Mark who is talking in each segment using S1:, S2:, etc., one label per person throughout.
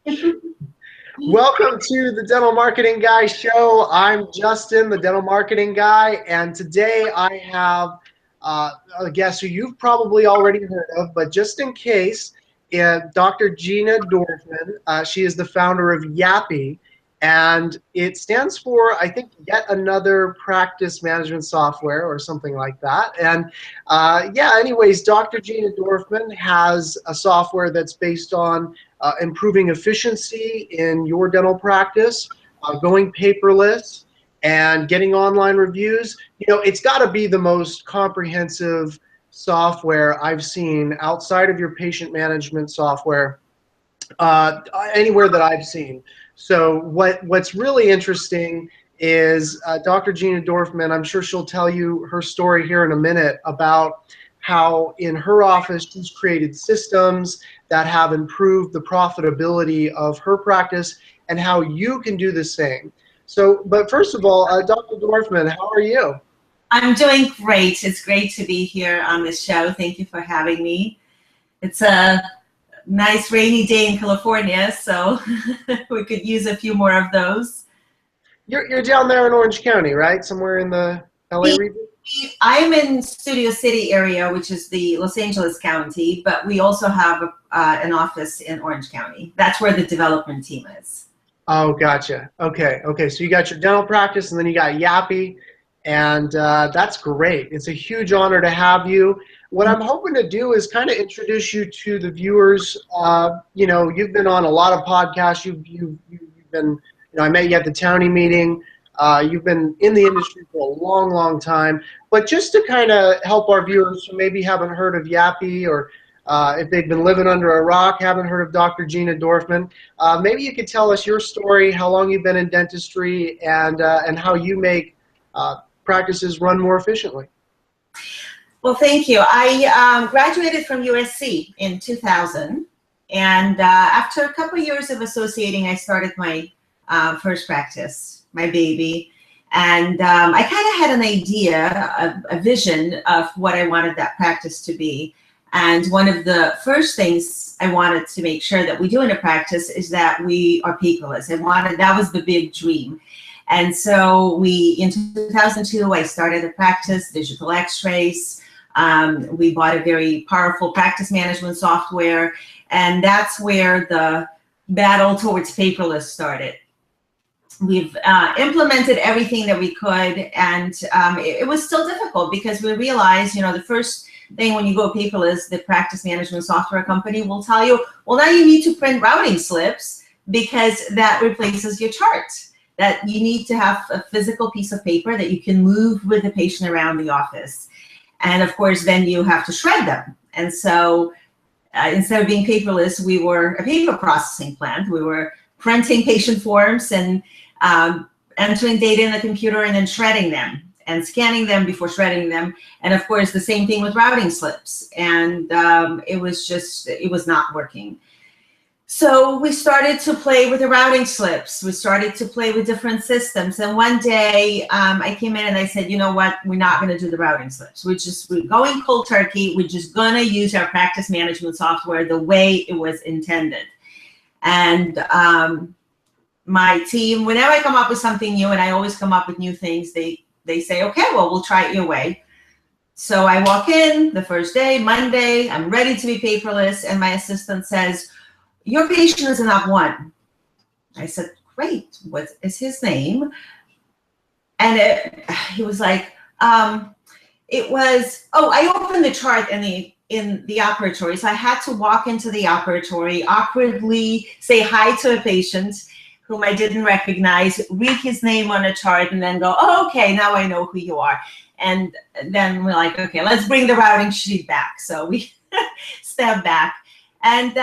S1: Welcome to the Dental Marketing Guy Show. I'm Justin, the Dental Marketing Guy, and today I have a guest who you've probably already heard of, but just in case, Dr. Gina Dorfman. She is the founder of YAPI, and it stands for, I think, yet another practice management software or something like that. And anyways, Dr. Gina Dorfman has a software that's based on improving efficiency in your dental practice, going paperless, and getting online reviews. You know, it's got to be the most comprehensive software I've seen outside of your patient management software, anywhere that I've seen. So what's really interesting is Dr. Gina Dorfman, I'm sure she'll tell you her story here in a minute about how in her office she's created systems that have improved the profitability of her practice and how you can do the same. So, but first of all, Dr. Dorfman, how are you?
S2: I'm doing great. It's great to be here on this show. Thank you for having me. It's a nice rainy day in California, so we could use a few more of those.
S1: You're down there in Orange County, right? Somewhere in the LA region?
S2: I'm in Studio City area, which is the Los Angeles County, but we also have an office in Orange County. That's where the development team is.
S1: Oh, gotcha. Okay. So you got your dental practice, and then you got YAPI, and that's great. It's a huge honor to have you. What I'm hoping to do is kind of introduce you to the viewers. You know, you've been on a lot of podcasts. You've been, you know, I met you at the Townie meeting. You've been in the industry for a long, long time. But just to kind of help our viewers who maybe haven't heard of YAPI, or if they've been living under a rock, haven't heard of Dr. Gina Dorfman, maybe you could tell us your story, how long you've been in dentistry, and how you make practices run more efficiently.
S2: Well, thank you. I graduated from USC in 2000, and after a couple of years of associating, I started my first practice, my baby, and I kind of had an idea, a vision of what I wanted that practice to be. And one of the first things I wanted to make sure that we do in a practice is that we are paperless. That was the big dream. And so in 2002, I started a practice, digital x-rays. We bought a very powerful practice management software, and that's where the battle towards paperless started. We've implemented everything that we could, and it was still difficult because we realized, you know, the first thing when you go paperless, the practice management software company will tell you, well, now you need to print routing slips because that replaces your chart. That you need to have a physical piece of paper that you can move with the patient around the office. And of course, then you have to shred them. And so instead of being paperless, we were a paper processing plant. We were printing patient forms and entering data in the computer and then shredding them and scanning them before shredding them. And of course, the same thing with routing slips. And it was not working. So we started to play with the routing slips. We started to play with different systems. And one day I came in and I said, you know what, we're not going to do the routing slips. We're going cold turkey. We're just going to use our practice management software the way it was intended. And my team, whenever I come up with something new, and I always come up with new things, they say, okay, well, we'll try it your way. So I walk in the first day, Monday, I'm ready to be paperless. And my assistant says, your patient is an OP1. I said, great, what is his name? And he was like, I opened the chart in the operatory. So I had to walk into the operatory, awkwardly say hi to a patient whom I didn't recognize, read his name on a chart, and then go, oh, okay, now I know who you are. And then we're like, okay, let's bring the routing sheet back. So we step back. And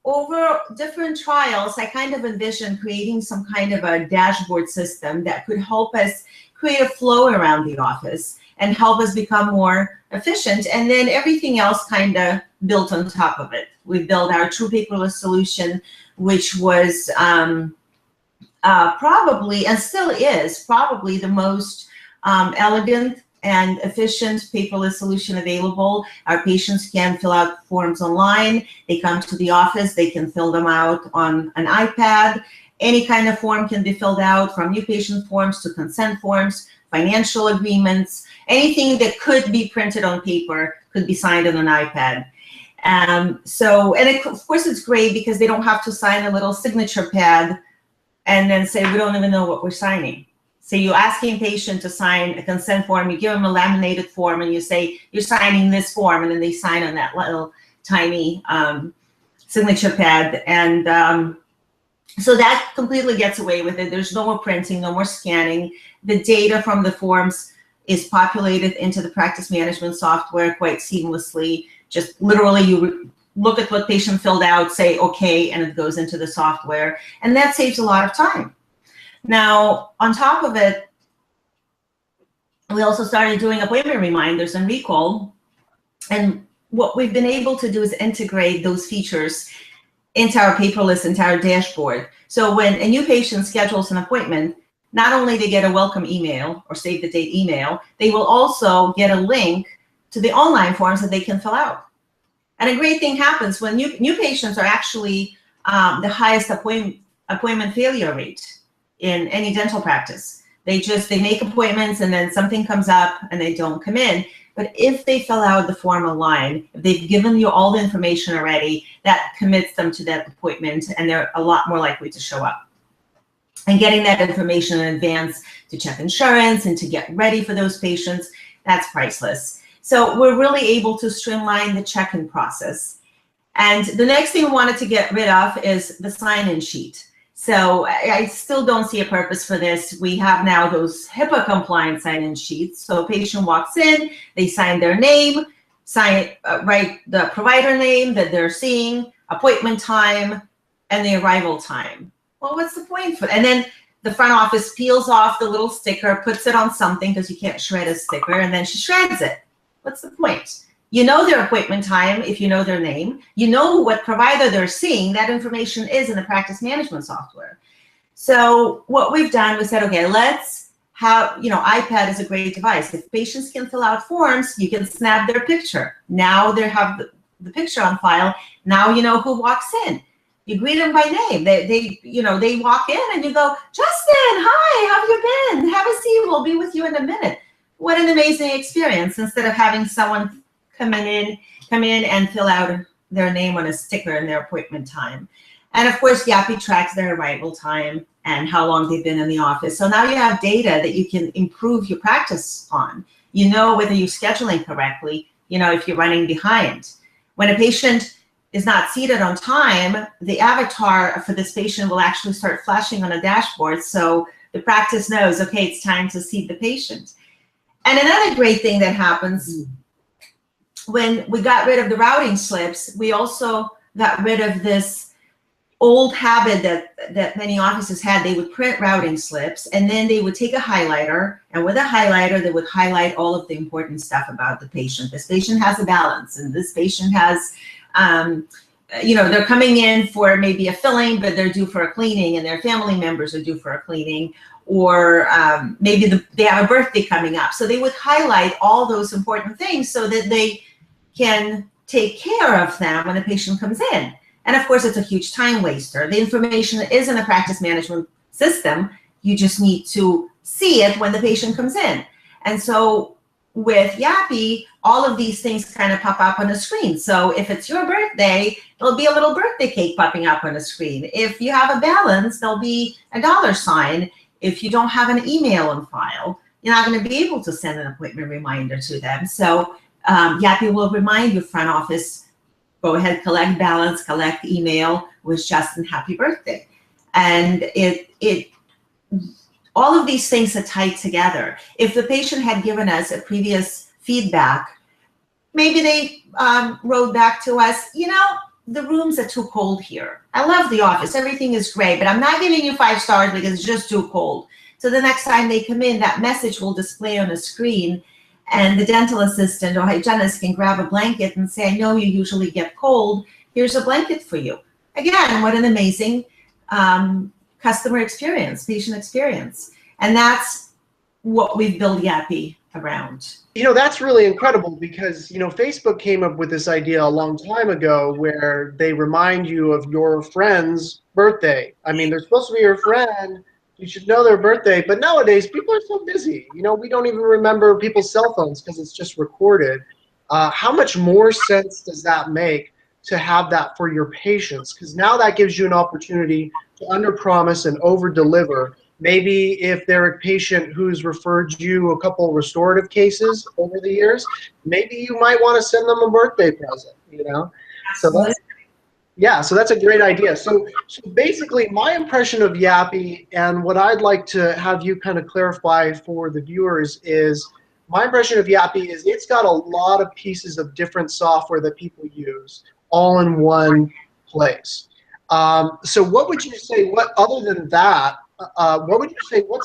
S2: over different trials, I kind of envisioned creating some kind of a dashboard system that could help us create a flow around the office and help us become more efficient. And then everything else kind of built on top of it. We built our true paperless solution, which was probably, and still is, probably the most elegant and efficient paperless solution available. Our patients can fill out forms online. They come to the office, they can fill them out on an iPad. Any kind of form can be filled out, from new patient forms to consent forms, financial agreements, anything that could be printed on paper could be signed on an iPad. Of course it's great because they don't have to sign a little signature pad and then say, we don't even know what we're signing. So you're asking a patient to sign a consent form, you give them a laminated form and you say, you're signing this form, and then they sign on that little tiny signature pad. And so that completely gets away with it. There's no more printing, no more scanning. The data from the forms is populated into the practice management software quite seamlessly. Just literally you look at what patient filled out, say okay, and it goes into the software. And that saves a lot of time. Now, on top of it, we also started doing appointment reminders and recall. And what we've been able to do is integrate those features into our paperless entire dashboard. So when a new patient schedules an appointment, not only they get a welcome email or save the date email, they will also get a link to the online forms that they can fill out. And a great thing happens when new patients are actually the highest appointment failure rate in any dental practice. They make appointments and then something comes up and they don't come in. But if they fill out the form online, if they've given you all the information already, that commits them to that appointment and they're a lot more likely to show up. And getting that information in advance to check insurance and to get ready for those patients, that's priceless. So we're really able to streamline the check-in process. And the next thing we wanted to get rid of is the sign-in sheet. So I still don't see a purpose for this. We have now those Hipaa compliant sign-in sheets. So a patient walks in, they sign their name, write the provider name that they're seeing, appointment time, and the arrival time. Well, what's the point for that? And then the front office peels off the little sticker, puts it on something because you can't shred a sticker, and then she shreds it. What's the point? You know their appointment time if you know their name. You know what provider they're seeing. That information is in the practice management software. So what we've done, we said, okay, let's have, iPad is a great device. If patients can fill out forms, you can snap their picture. Now they have the picture on file. Now you know who walks in. You greet them by name. They walk in and you go, Justin, hi, how have you been? Have a seat. We'll be with you in a minute. What an amazing experience, instead of having someone come in and fill out their name on a sticker and their appointment time. And of course, YAPI tracks their arrival time and how long they've been in the office. So now you have data that you can improve your practice on. You know whether you're scheduling correctly, if you're running behind. When a patient is not seated on time, the avatar for this patient will actually start flashing on a dashboard. So the practice knows, okay, it's time to seat the patient. And another great thing that happens, when we got rid of the routing slips, we also got rid of this old habit that many offices had. They would print routing slips and then they would take a highlighter, and with a highlighter, they would highlight all of the important stuff about the patient. This patient has a balance, and this patient has, they're coming in for maybe a filling, but they're due for a cleaning, and their family members are due for a cleaning, or maybe they have a birthday coming up. So they would highlight all those important things so that they can take care of them when the patient comes in. And of course, it's a huge time waster. The information is in a practice management system. You just need to see it when the patient comes in. And so with YAPI, all of these things kind of pop up on the screen. So if it's your birthday, there'll be a little birthday cake popping up on the screen. If you have a balance, there'll be a $sign. If you don't have an email on file, you're not going to be able to send an appointment reminder to them. So YAPI will remind your front office, go ahead, collect balance, collect email, wish Justin happy birthday. And all of these things are tied together. If the patient had given us a previous feedback, maybe they wrote back to us, the rooms are too cold here. I love the office, everything is great, but I'm not giving you 5 stars because it's just too cold. So the next time they come in, that message will display on a screen, and the dental assistant or hygienist can grab a blanket and say, I know you usually get cold, here's a blanket for you. Again, what an amazing customer experience, patient experience. And that's what we've built YAPI around.
S1: That's really incredible because, Facebook came up with this idea a long time ago where they remind you of your friend's birthday. I mean, they're supposed to be your friend. You should know their birthday. But nowadays, people are so busy. We don't even remember people's cell phones because it's just recorded. How much more sense does that make to have that for your patients? Because now that gives you an opportunity to under-promise and over-deliver. Maybe if they're a patient who's referred you a couple restorative cases over the years, maybe you might want to send them a birthday present, So that's a great idea. So basically my impression of YAPI and what I'd like to have you kind of clarify for the viewers is my impression of YAPI is it's got a lot of pieces of different software that people use all in one place. So what would you say, other than that, what would you say? What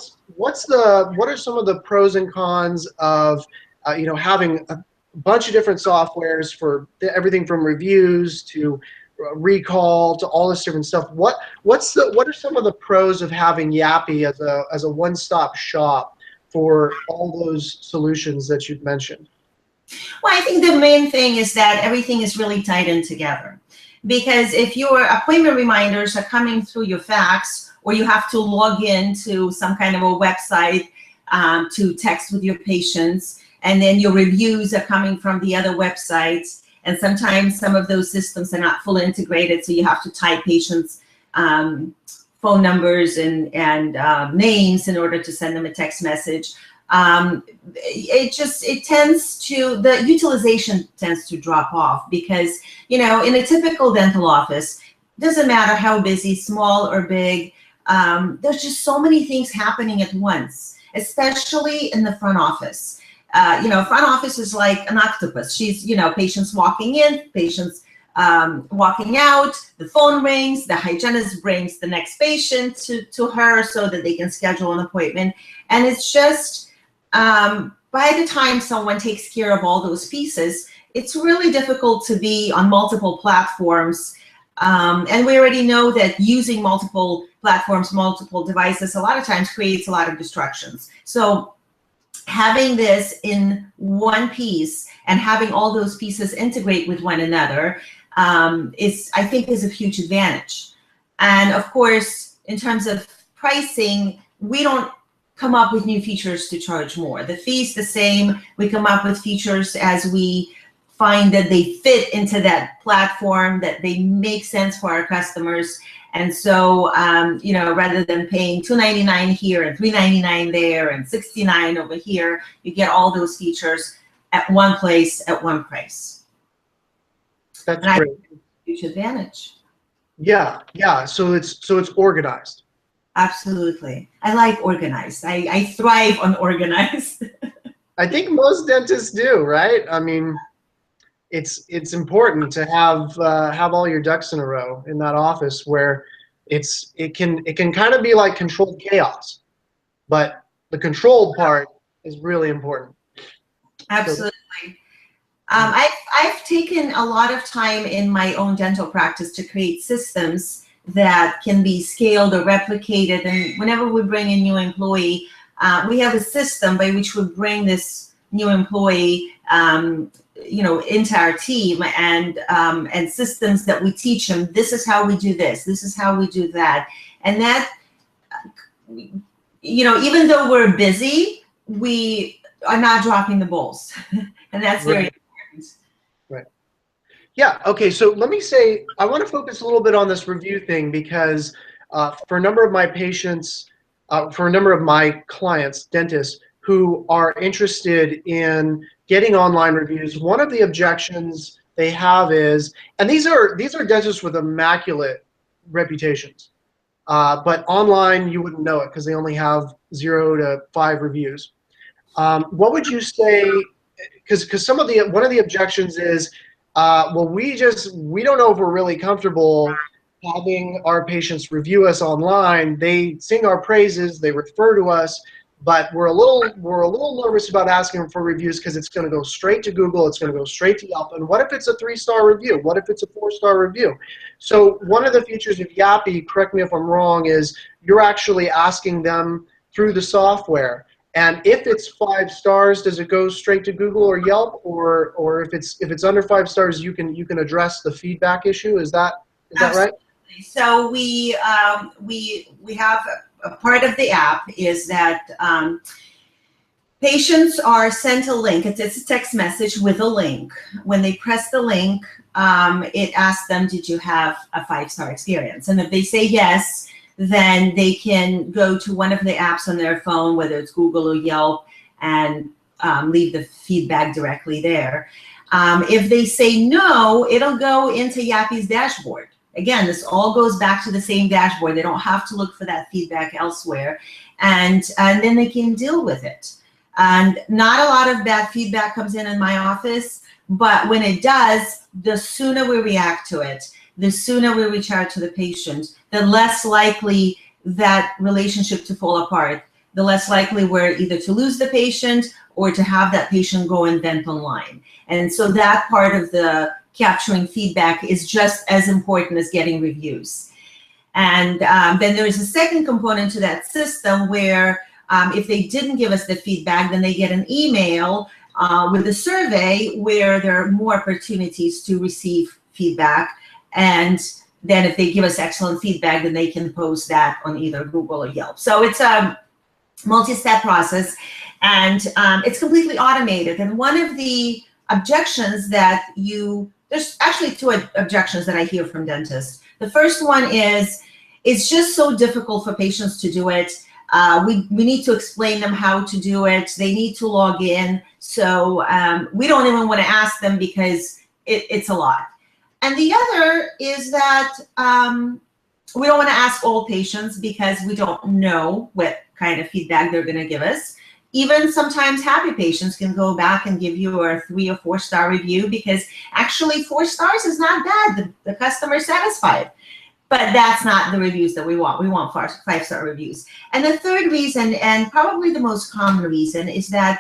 S1: are some of the pros and cons of having a bunch of different softwares for everything from reviews to recall to all this different stuff? What are some of the pros of having YAPI as a one-stop shop for all those solutions that you've mentioned?
S2: Well, I think the main thing is that everything is really tied in together. Because if your appointment reminders are coming through your fax, or you have to log in to some kind of a website to text with your patients, and then your reviews are coming from the other websites, and sometimes some of those systems are not fully integrated, so you have to type patients' phone numbers and names in order to send them a text message. The utilization tends to drop off because, in a typical dental office, doesn't matter how busy, small or big, there's just so many things happening at once, especially in the front office. Front office is like an octopus. She's, patients walking in, patients walking out, the phone rings, the hygienist brings the next patient to her so that they can schedule an appointment. And it's just, by the time someone takes care of all those pieces, it's really difficult to be on multiple platforms. And we already know that using multiple platforms, multiple devices, a lot of times creates a lot of distractions. So having this in one piece and having all those pieces integrate with one another I think is a huge advantage. And of course, in terms of pricing, we don't come up with new features to charge more. The fee's the same. We come up with features as we find that they fit into that platform, that they make sense for our customers. And so, rather than paying $2.99 here and $3.99 there and $69 over here, you get all those features at one place at one price.
S1: That's
S2: and
S1: great.
S2: Huge advantage.
S1: Yeah. So it's organized.
S2: Absolutely. I like organized. I thrive on organized.
S1: I think most dentists do, right? I mean, it's important to have all your ducks in a row in that office where it can kind of be like controlled chaos, but the controlled part is really important.
S2: Absolutely. I've taken a lot of time in my own dental practice to create systems that can be scaled or replicated. And whenever we bring a new employee, we have a system by which we bring this new employee into our team and systems that we teach them. This is how we do this. This is how we do that. And that, even though we're busy, we are not dropping the balls. And that's very important.
S1: Right. Yeah. Okay. So let me say, I want to focus a little bit on this review thing because for a number of my patients, for a number of my clients, dentists, who are interested in getting online reviews, one of the objections they have is, and these are dentists with immaculate reputations, but online you wouldn't know it because they only have 0 to 5 reviews. What would you say? Because one of the objections is, well, we don't know if we're really comfortable having our patients review us online. They sing our praises, they refer to us, but we're a little nervous about asking them for reviews because it's going to go straight to Google, it's going to go straight to Yelp. And what if it's a 3-star review? What if it's a 4-star review? So one of the features of YAPI, correct me if I'm wrong, is you're actually asking them through the software. And if it's 5 stars, does it go straight to Google or Yelp, or if it's under 5 stars, you can address the feedback issue? Is that right?
S2: So we have a part of the app is that patients are sent a link. It's a text message with a link. When they press the link, it asks them, did you have a 5-star experience? And if they say yes, then they can go to one of the apps on their phone, whether it's Google or Yelp, and leave the feedback directly there. If they say no, it'll go into YAPI's dashboard. Again, this all goes back to the same dashboard. They don't have to look for that feedback elsewhere, and then they can deal with it. And not a lot of bad feedback comes in my office, but when it does, the sooner we react to it, the sooner we reach out to the patient, the less likely that relationship to fall apart, the less likely we're either to lose the patient or to have that patient go and vent online. And so that part of the capturing feedback is just as important as getting reviews. And then there is a second component to that system where if they didn't give us the feedback, then they get an email with a survey where there are more opportunities to receive feedback. And then if they give us excellent feedback, then they can post that on either Google or Yelp. So it's a multi-step process, and it's completely automated. And one of the objections that there's actually 2 objections that I hear from dentists. The first one is, it's just so difficult for patients to do it. We need to explain them how to do it. They need to log in. So we don't even want to ask them because it's a lot. And the other is that we don't want to ask all patients because we don't know what kind of feedback they're going to give us. Even sometimes happy patients can go back and give you a 3 or 4 star review because actually 4 stars is not bad. The customer is satisfied. But that's not the reviews that we want. We want 5-star reviews. And the third reason, and probably the most common reason, is that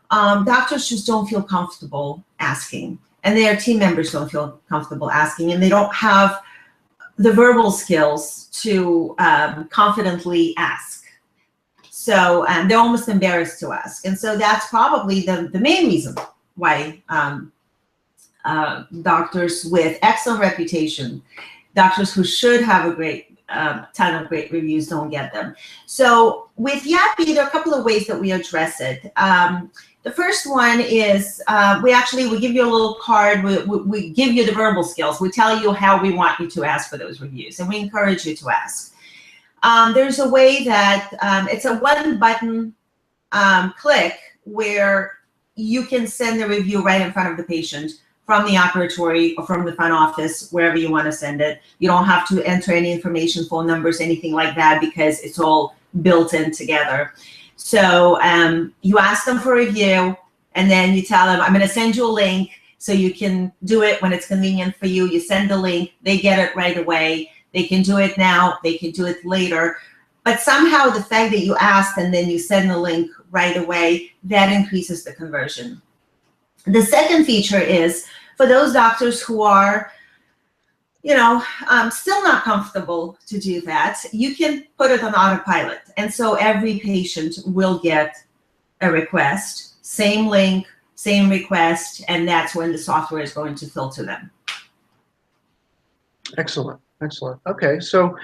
S2: doctors just don't feel comfortable asking. And their team members don't feel comfortable asking, and they don't have the verbal skills to confidently ask. So they're almost embarrassed to ask. And so that's probably the main reason why doctors with excellent reputation, doctors who should have a great ton of great reviews, don't get them. So with YAPI, there are a couple of ways that we address it. The first one is we give you a little card. We give you the verbal skills. We tell you how we want you to ask for those reviews, and we encourage you to ask. There's a way that it's a 1-button click where you can send the review right in front of the patient from the operatory or from the front office, wherever you want to send it. You don't have to enter any information, phone numbers, anything like that, because it's all built in together. So you ask them for a review, and then you tell them, I'm going to send you a link so you can do it when it's convenient for you. You send the link, they get it right away. They can do it now, they can do it later. But somehow the fact that you asked and then you send the link right away, that increases the conversion. The second feature is for those doctors who are still not comfortable to do that, you can put it on autopilot. And so every patient will get a request, same link, same request, and that's when the software is going to filter them.
S1: Excellent, excellent. Okay, so,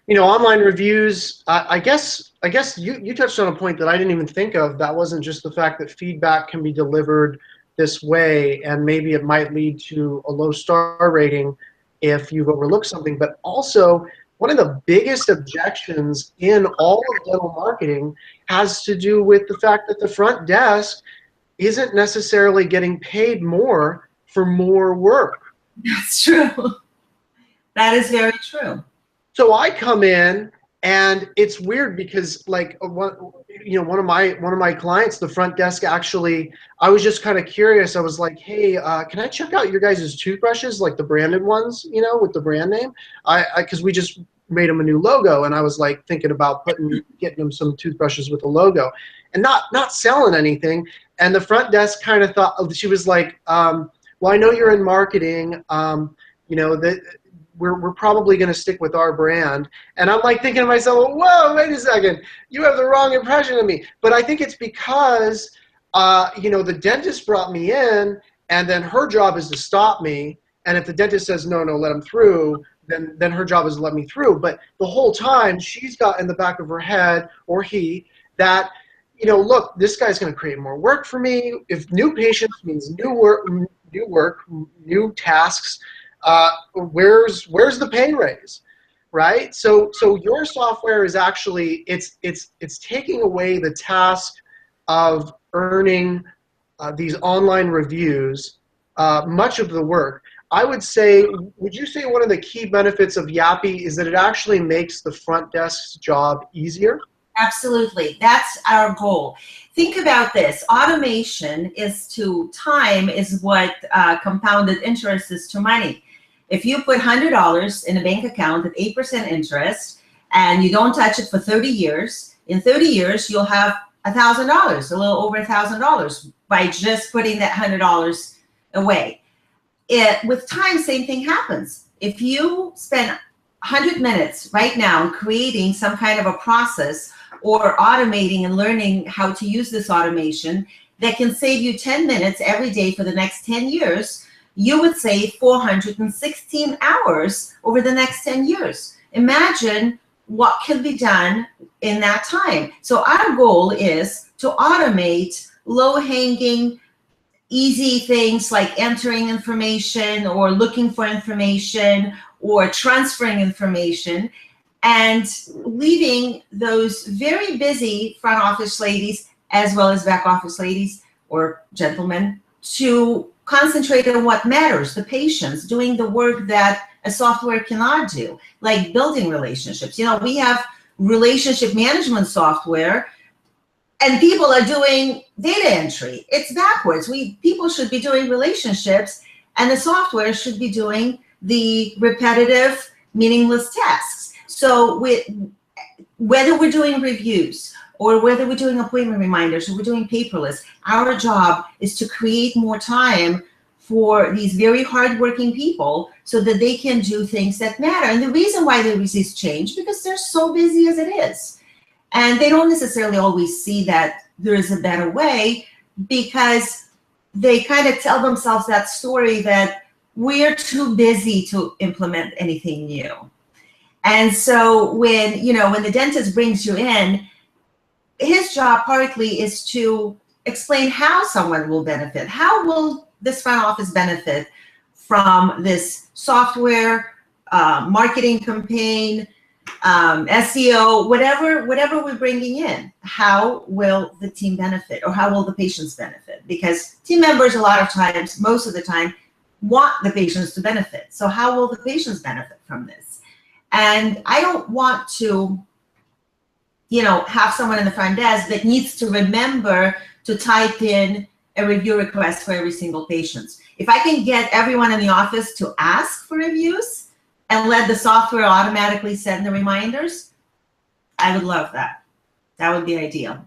S1: online reviews, I guess you touched on a point that I didn't even think of. That wasn't just the fact that feedback can be delivered this way, and maybe it might lead to a low star rating if you've overlooked something, but also one of the biggest objections in all of dental marketing has to do with the fact that the front desk isn't necessarily getting paid more for more work.
S2: That's true. That is very true.
S1: So I come in, and it's weird because, like, one of my clients, the front desk, actually, I was just kind of curious. I was like, hey, can I check out your guys' toothbrushes, like the branded ones, with the brand name? Because we just made them a new logo, and I was like thinking about getting them some toothbrushes with a logo, and not selling anything. And the front desk kind of thought, she was like, well, I know you're in marketing, we're probably going to stick with our brand. And I'm like thinking to myself, whoa, wait a second, you have the wrong impression of me. But I think it's because, the dentist brought me in, and then her job is to stop me. And if the dentist says, no, let him through, then her job is to let me through. But the whole time she's got in the back of her head, or he, that, look, this guy's going to create more work for me. If new patients means new work, new tasks, where's the pay raise, right? So your software is actually, it's taking away the task of earning these online reviews, much of the work. I would say, would you say one of the key benefits of YAPI is that it actually makes the front desk's job easier?
S2: Absolutely. That's our goal. Think about this. Automation time is what compounded interest is to money. If you put $100 in a bank account at 8% interest and you don't touch it for 30 years, in 30 years you'll have $1,000, a little over $1,000 by just putting that $100 away. With time, same thing happens. If you spend 100 minutes right now creating some kind of a process or automating and learning how to use this automation that can save you 10 minutes every day for the next 10 years, you would save 416 hours over the next 10 years. Imagine what can be done in that time. So our goal is to automate low-hanging, easy things like entering information or looking for information or transferring information, and leaving those very busy front office ladies as well as back office ladies or gentlemen to concentrate on what matters, the patients, doing the work that a software cannot do, like building relationships. We have relationship management software and people are doing data entry. It's backwards. People should be doing relationships and the software should be doing the repetitive, meaningless tasks. So whether we're doing reviews or whether we're doing appointment reminders or we're doing paperless, our job is to create more time for these very hardworking people so that they can do things that matter. And the reason why they resist change, because they're so busy as it is. And they don't necessarily always see that there is a better way, because they kind of tell themselves that story that we're too busy to implement anything new. And so when the dentist brings you in, his job partly is to explain how someone will benefit. How will this front office benefit from this software, marketing campaign, SEO, whatever we're bringing in? How will the team benefit, or how will the patients benefit? Because team members, a lot of times, most of the time, want the patients to benefit. So how will the patients benefit from this? And I don't want to, have someone in the front desk that needs to remember to type in a review request for every single patient. If I can get everyone in the office to ask for reviews and let the software automatically send the reminders, I would love that. That would be ideal.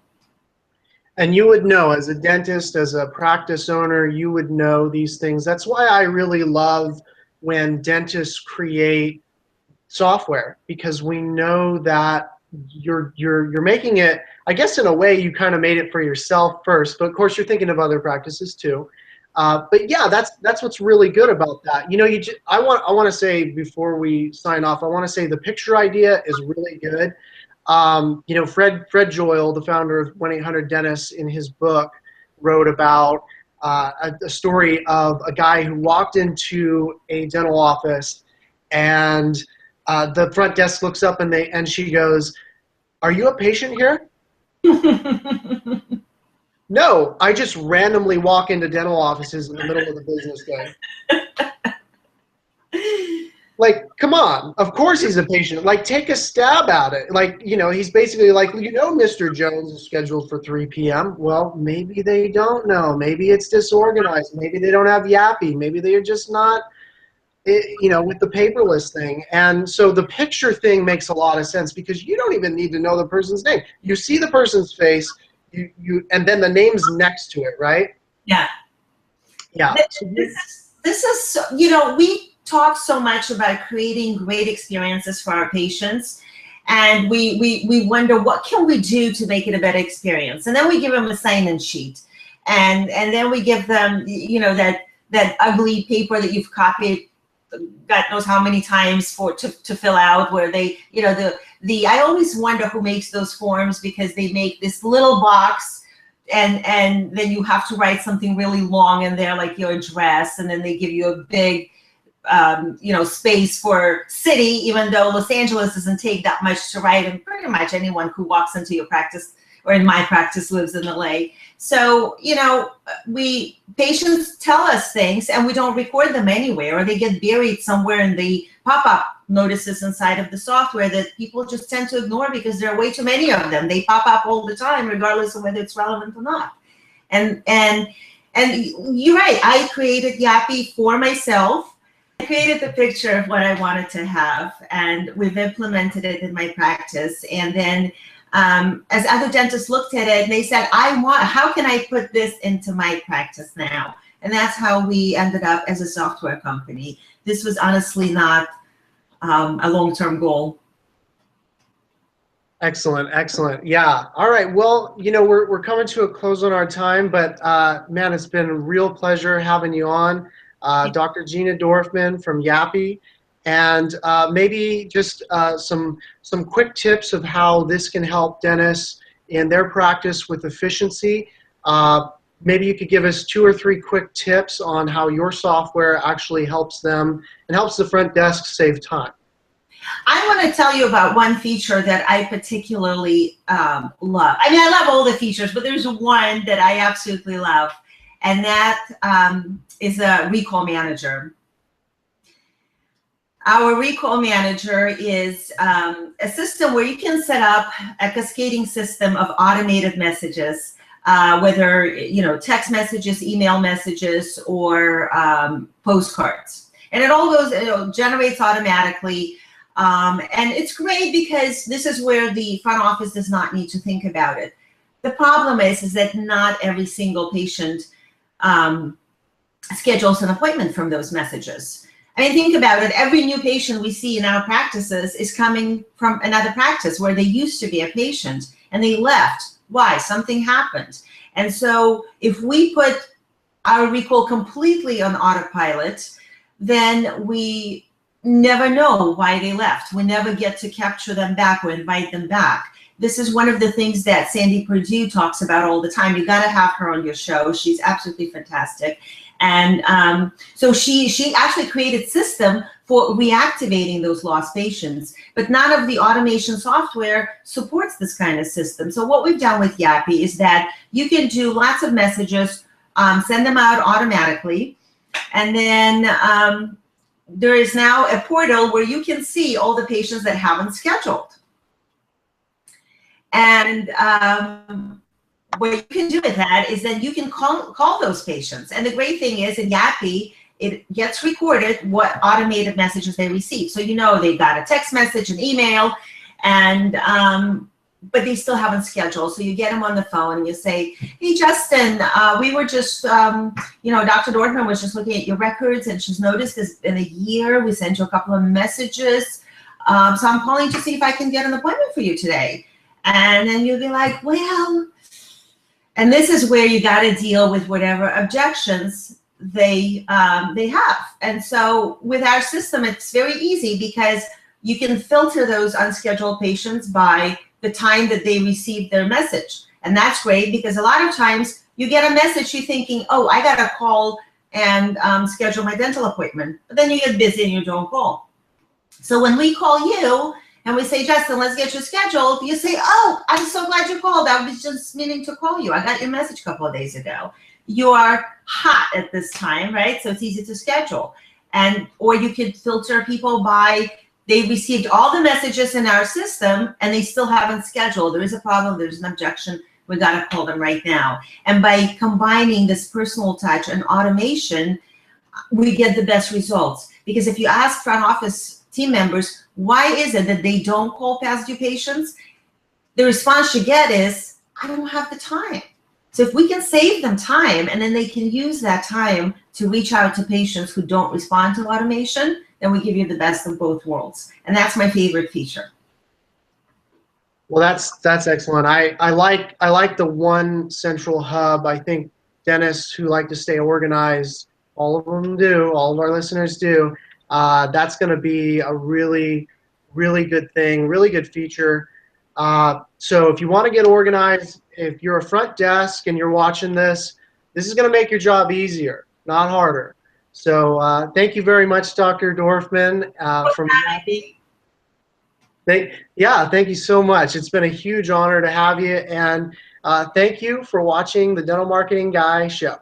S1: And you would know, as a dentist, as a practice owner, you would know these things. That's why I really love when dentists create software, because we know that you're making it, I guess in a way you kind of made it for yourself first, but of course you're thinking of other practices too. But yeah, that's what's really good about that. I want to say, before we sign off, I want to say the picture idea is really good. Fred Joyle, the founder of 1-800-Dentist, in his book wrote about a story of a guy who walked into a dental office, and the front desk looks up and she goes, "Are you a patient here?" "No, I just randomly walk into dental offices in the middle of the business day." Like, come on. Of course he's a patient. Like, take a stab at it. Like, he's basically like, Mr. Jones is scheduled for 3 p.m. Well, maybe they don't know. Maybe it's disorganized. Maybe they don't have YAPI. Maybe they're just not, with the paperless thing. And so the picture thing makes a lot of sense, because you don't even need to know the person's name. You see the person's face, and then the name's next to it, right?
S2: Yeah.
S1: Yeah.
S2: This is we talk so much about creating great experiences for our patients, and we wonder what can we do to make it a better experience. And then we give them a sign-in sheet, and then we give them, you know, that ugly paper that you've copied God knows how many times to fill out, where they, you know, I always wonder who makes those forms, because they make this little box, and then you have to write something really long in there, like your address, and then they give you a big you know, space for city, even though Los Angeles doesn't take that much to write, and pretty much anyone who walks into your practice or in my practice lives in LA. So, you know, patients tell us things and we don't record them anywhere, or they get buried somewhere in the pop-up notices inside of the software that people just tend to ignore because there are way too many of them. They pop up all the time, regardless of whether it's relevant or not. And you're right, I created YAPI for myself. I created the picture of what I wanted to have, and we've implemented it in my practice. And then as other dentists looked at it, and they said, how can I put this into my practice now? And that's how we ended up as a software company. This was honestly not a long-term goal.
S1: Excellent, excellent. Yeah. All right. Well, you know, we're coming to a close on our time, but man, it's been a real pleasure having you on, Dr. Gina Dorfman from YAPI, and maybe just some quick tips of how this can help dentists in their practice with efficiency. Maybe you could give us 2 or 3 quick tips on how your software actually helps them and helps the front desk save time.
S2: I want to tell you about one feature that I particularly love. I mean, I love all the features, but there's one that I absolutely love, and that is a recall manager. Our recall manager is a system where you can set up a cascading system of automated messages, whether, you know, text messages, email messages, or postcards. And it all goes, it generates automatically. And it's great because this is where the front office does not need to think about it. The problem is that not every single patient schedules an appointment from those messages. I mean, think about it. Every new patient we see in our practices is coming from another practice where they used to be a patient and they left. Why? Something happened. And so if we put our recall completely on autopilot, then we never know why they left. We never get to capture them back or invite them back. This is one of the things that Sandy Perdue talks about all the time. You got to have her on your show. She's absolutely fantastic. And so she actually created a system for reactivating those lost patients, but none of the automation software supports this kind of system. So what we've done with YAPI is that you can do lots of messages, send them out automatically, and then there is now a portal where you can see all the patients that haven't scheduled. And what you can do with that is that you can call those patients. And the great thing is in YAPI, it gets recorded what automated messages they receive. So you know they got a text message, an email, and but they still haven't scheduled. So you get them on the phone and you say, hey, Justin, we were just, you know, Dr. Dorfman was just looking at your records and she's noticed this in a year. We sent you a couple of messages. So I'm calling to see if I can get an appointment for you today. And then you'll be like, well, and this is where you got to deal with whatever objections they have. And so with our system, it's very easy because you can filter those unscheduled patients by the time that they received their message. And that's great because a lot of times you get a message, you're thinking, oh, I got to call and schedule my dental appointment. But then you get busy and you don't call. So when we call you and we say, Justin, let's get you scheduled, you say, oh, I'm so glad you called. I was just meaning to call you. I got your message a couple of days ago. You are hot at this time, right? So it's easy to schedule. Or you could filter people by they received all the messages in our system and they still haven't scheduled. There is a problem, there's an objection, we gotta call them right now. And by combining this personal touch and automation, we get the best results. Because if you ask front office team members, why is it that they don't call past due patients? The response you get is, I don't have the time. So if we can save them time and then they can use that time to reach out to patients who don't respond to automation, then we give you the best of both worlds. And that's my favorite feature.
S1: Well, that's excellent. I like the one central hub. I think dentists who like to stay organized, all of them do, all of our listeners do. That's going to be a really, really good thing, really good feature. So if you want to get organized, if you're a front desk and you're watching this, this is going to make your job easier, not harder. So thank you very much, Dr. Dorfman, from YAPI. Thank you so much. It's been a huge honor to have you, and thank you for watching the Dental Marketing Guy Show.